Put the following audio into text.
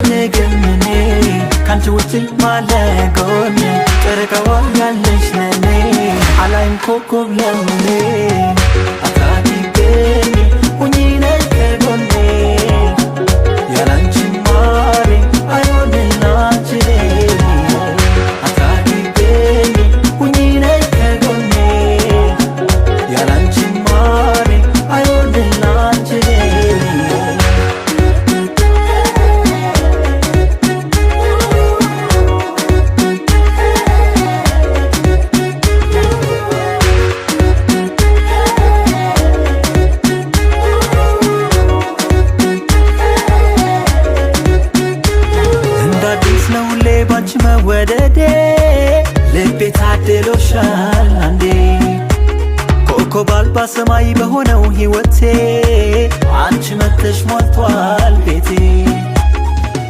ንገምኔ ካንቺ ውጭ ማለጎኔ ጨረቃዋ ያለሽ ለኔ አላይም ኮከብ ለምኔ አታድርገኝ ሁኚ ነይ ከጎኔ ያላንቺ ማሬ አይሆንም ላንቺ አታድርገኝ ሁኚ ነይ ከጎኔ ያላንቺ ማሬ አይሆንም ላንቺ ባንቺ መወደዴ ልቤ ታድሎሻል አንዴ ኮከብ አልባ ሰማይ በሆነው ሕይወቴ አንቺ መተሽ ሞልቷል ቤቴ